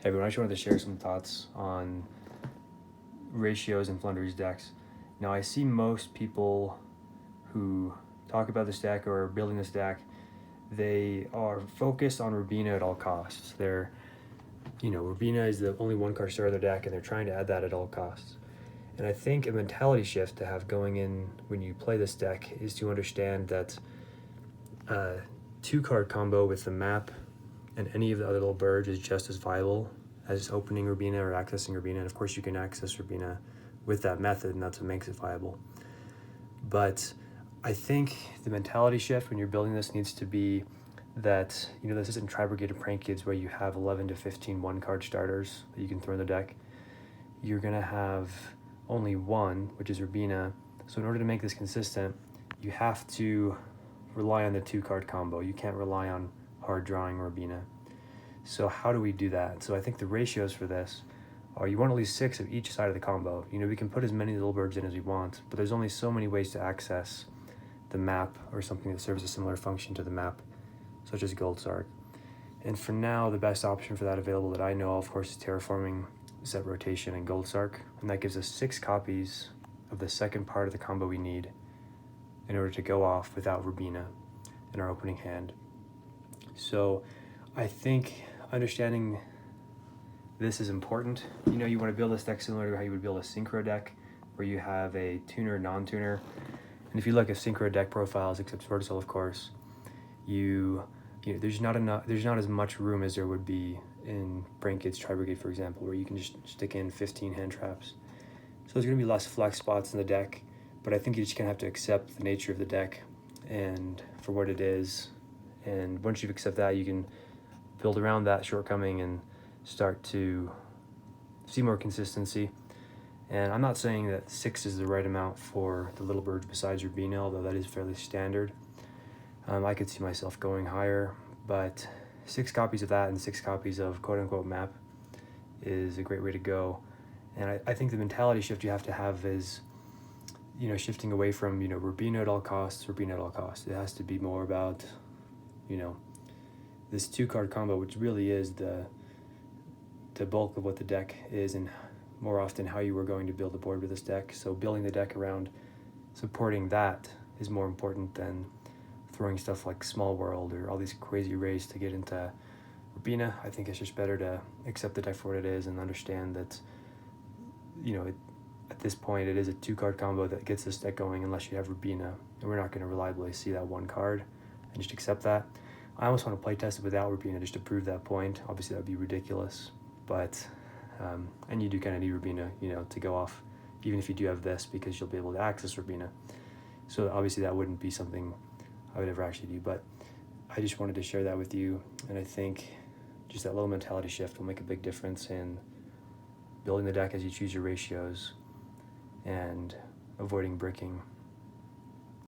Hey everyone, I just wanted to share some thoughts on ratios in Flundereeze decks. Now I see most people who talk about this deck or are building this deck, they are focused on Rubina at all costs. Rubina is the only one card starter of their deck and they're trying to add that at all costs. And I think a mentality shift to have going in when you play this deck is to understand that two card combo with the map and any of the other little birds is just as viable as opening Rubina or accessing Rubina. And of course you can access Rubina with that method, and that's what makes it viable. But I think the mentality shift when you're building this needs to be that, this isn't Tri-Brigated Prank Kids where you have 11 to 15 one-card starters that you can throw in the deck. You're going to have only one, which is Rubina. So in order to make this consistent, you have to rely on the two-card combo. You can't rely on hard drawing Rubina. So how do we do that? So I think the ratios for this are you want at least 6 of each side of the combo. We can put as many little birds in as we want, but there's only so many ways to access the map or something that serves a similar function to the map, such as Gold Sark. And for now, the best option for that available that I know of course, is Terraforming, Set Rotation, and Gold Sark. And that gives us 6 copies of the second part of the combo we need in order to go off without Rubina in our opening hand. So I think understanding this is important. You want to build this deck similar to how you would build a synchro deck, where you have a tuner, non-tuner. And if you look at synchro deck profiles, except Swordsoul, of course, there's not as much room as there would be in Prank Kids Tri-Brigade, for example, where you can just stick in 15 hand traps. So there's going to be less flex spots in the deck, but I think you're just going to have to accept the nature of the deck and for what it is. And once you accept that, you can build around that shortcoming and start to see more consistency. And I'm not saying that 6 is the right amount for the little birds besides Rubina, although that is fairly standard. I could see myself going higher, but 6 copies of that and 6 copies of quote-unquote map is a great way to go. And I think the mentality shift you have to have is, shifting away from, Rubina at all costs, Rubina at all costs. It has to be more about, this 2-card combo, which really is the bulk of what the deck is, and more often how you were going to build a board with this deck. So building the deck around supporting that is more important than throwing stuff like Small World or all these crazy arrays to get into Rubina. I think it's just better to accept the deck for what it is and understand that, at this point it is a 2-card combo that gets this deck going unless you have Rubina, and we're not going to reliably see that one card, and just accept that. I almost want to play test it without Rubina just to prove that point. Obviously that would be ridiculous, but and you do kind of need Rubina, to go off, even if you do have this, because you'll be able to access Rubina. So obviously that wouldn't be something I would ever actually do, but I just wanted to share that with you. And I think just that little mentality shift will make a big difference in building the deck as you choose your ratios and avoiding bricking.